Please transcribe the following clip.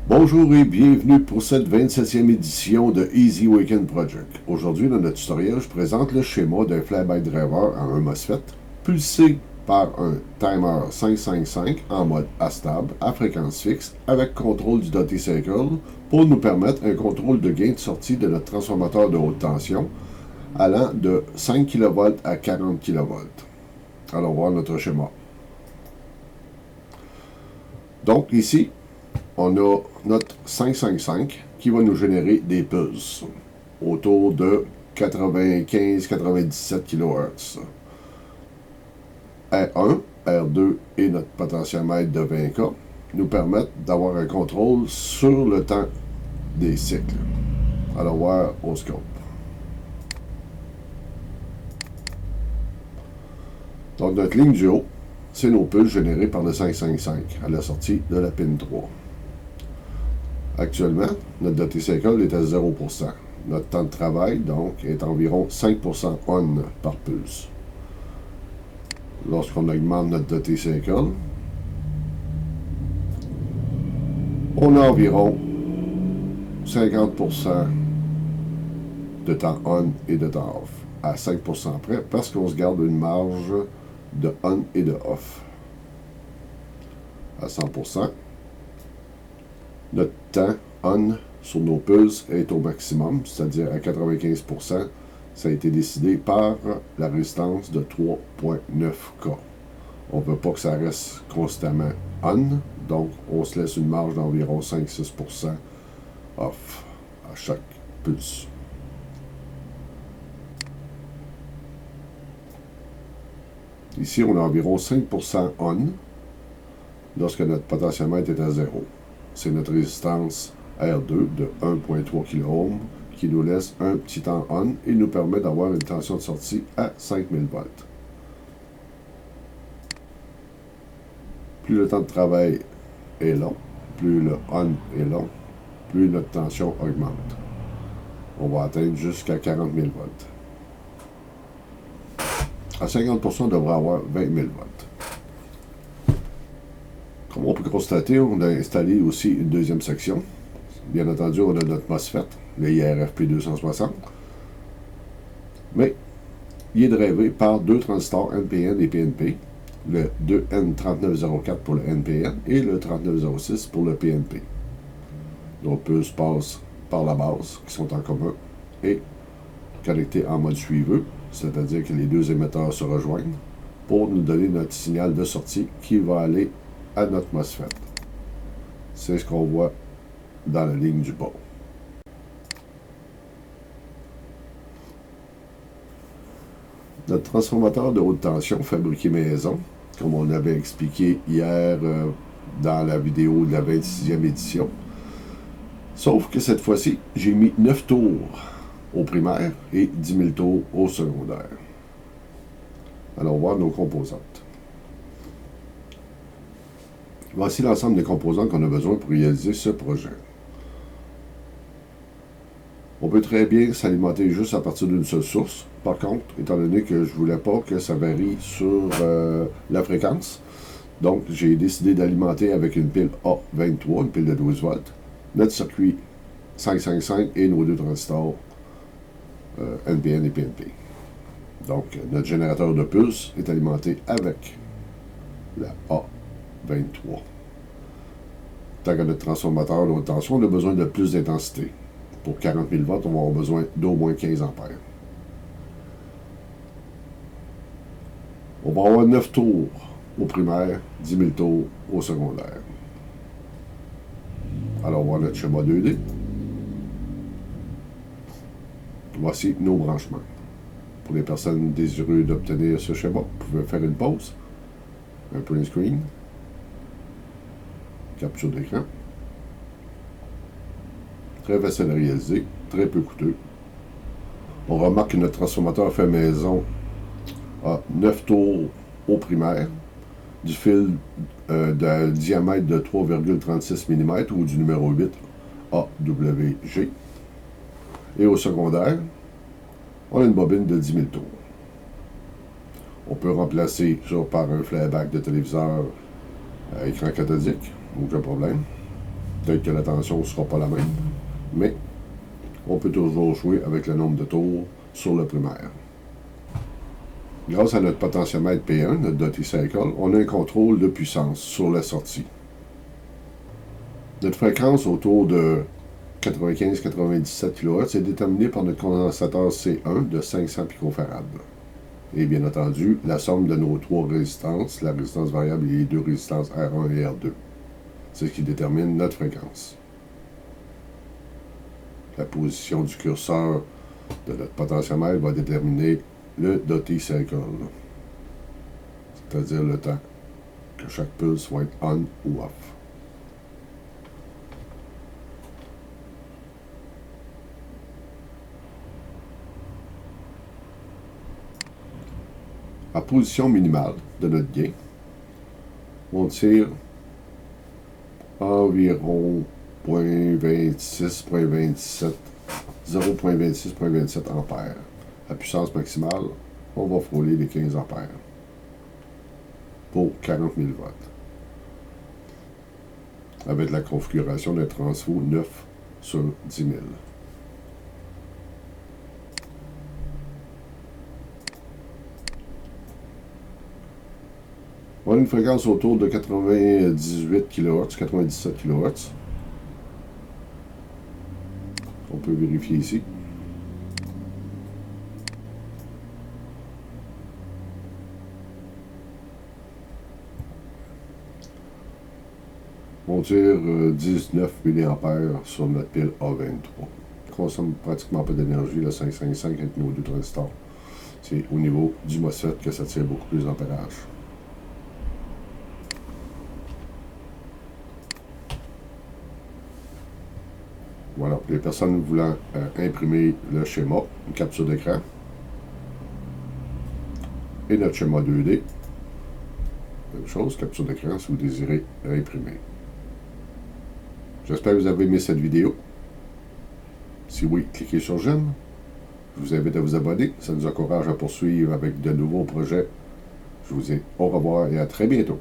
Bonjour et bienvenue pour cette 27e édition de Easy Weekend Project. Aujourd'hui, dans notre tutoriel, je présente le schéma d'un flyby driver en un MOSFET pulsé par un timer 555 en mode astable à fréquence fixe avec contrôle du dotty cycle pour nous permettre un contrôle de gain de sortie de notre transformateur de haute tension allant de 5 kV à 40 kV. Allons voir notre schéma. Donc ici, on a notre 555 qui va nous générer des pulses autour de 95-97 kHz. R1, R2 et notre potentiomètre de 20K nous permettent d'avoir un contrôle sur le temps des cycles. Allons voir au scope. Donc notre ligne du haut, c'est nos pulses générées par le 555 à la sortie de la pin 3. Actuellement, notre dotty cycle est à 0%. Notre temps de travail, donc, est environ 5% on par pulse. Lorsqu'on augmente notre dotty cycle, on a environ 50% de temps on et de temps off, à 5% près, parce qu'on se garde une marge de on et de off. À 100%, notre temps on sur nos pulses est au maximum, c'est-à-dire à 95%. Ça a été décidé par la résistance de 3.9K. On ne veut pas que ça reste constamment on, donc on se laisse une marge d'environ 5-6% off à chaque pulse. Ici, on a environ 5% on lorsque notre potentiomètre est à 0. C'est notre résistance R2 de 1.3 kΩ qui nous laisse un petit temps on et nous permet d'avoir une tension de sortie à 5000 volts. Plus le temps de travail est long, plus le on est long, plus notre tension augmente. On va atteindre jusqu'à 40 000 volts. À 50%, on devrait avoir 20 000 volts. Comme on peut constater, on a installé aussi une deuxième section. Bien entendu, on a notre MOSFET, le IRFP 260. Mais il est drivé par deux transistors NPN et PNP, le 2N3904 pour le NPN et le 3906 pour le PNP. Nos puces passent par la base, qui sont en commun, et connectés en mode suiveux, c'est-à-dire que les deux émetteurs se rejoignent pour nous donner notre signal de sortie qui va aller à notre MOSFET. C'est ce qu'on voit dans la ligne du bas. Notre transformateur de haute tension fabriqué maison, comme on avait expliqué hier dans la vidéo de la 26e édition. Sauf que cette fois-ci, j'ai mis 9 tours au primaire et 10 000 tours au secondaire. Allons voir nos composantes. Voici l'ensemble des composants qu'on a besoin pour réaliser ce projet. On peut très bien s'alimenter juste à partir d'une seule source. Par contre, étant donné que je ne voulais pas que ça varie sur la fréquence, donc j'ai décidé d'alimenter avec une pile A23, une pile de 12 volts, notre circuit 555 et nos deux transistors NPN et PNP. Donc, notre générateur de pulse est alimenté avec la A23. Tant que notre transformateur de haute tension, on a besoin de plus d'intensité. Pour 40 000 volts, on va avoir besoin d'au moins 15 ampères. On va avoir 9 tours au primaire, 10 000 tours au secondaire. Alors, on va voir notre schéma 2D. Voici nos branchements. Pour les personnes désireuses d'obtenir ce schéma, vous pouvez faire une pause, un print screen, capture d'écran. Très facile à réaliser, très peu coûteux. On remarque que notre transformateur fait maison a 9 tours au primaire, du fil de diamètre de 3,36 mm ou du numéro 8 AWG. Et au secondaire, on a une bobine de 10 000 tours. On peut remplacer ça par un flyback de téléviseur à écran cathodique, aucun problème. Peut-être que la tension ne sera pas la même, mais on peut toujours jouer avec le nombre de tours sur le primaire. Grâce à notre potentiomètre P1, notre Dottie Cycle, on a un contrôle de puissance sur la sortie. Notre fréquence autour de 95-97 kHz est déterminée par notre condensateur C1 de 500 pF. Et bien entendu, la somme de nos trois résistances, la résistance variable et les deux résistances R1 et R2. C'est ce qui détermine notre fréquence. La position du curseur de notre potentiomètre va déterminer le Dottie Cycle, c'est-à-dire le temps que chaque pulse va être on ou off. À position minimale de notre gain, on tire environ 0.26, 0.27, 0.26, 0.27 ampères. À puissance maximale, on va frôler les 15 ampères pour 40 000 watts. Avec la configuration d'un transfo 9 sur 10 000. On a une fréquence autour de 98 kHz, 97 kHz. On peut vérifier ici. On tire 19 mA sur notre pile A23. On consomme pratiquement pas d'énergie, le 555 avec nos deux transistors. C'est au niveau du MOSFET que ça tire beaucoup plus d'ampérage. Voilà, pour les personnes voulant imprimer le schéma, une capture d'écran et notre schéma 2D. Même chose, capture d'écran si vous désirez imprimer. J'espère que vous avez aimé cette vidéo. Si oui, cliquez sur j'aime. Je vous invite à vous abonner. Ça nous encourage à poursuivre avec de nouveaux projets. Je vous dis au revoir et à très bientôt.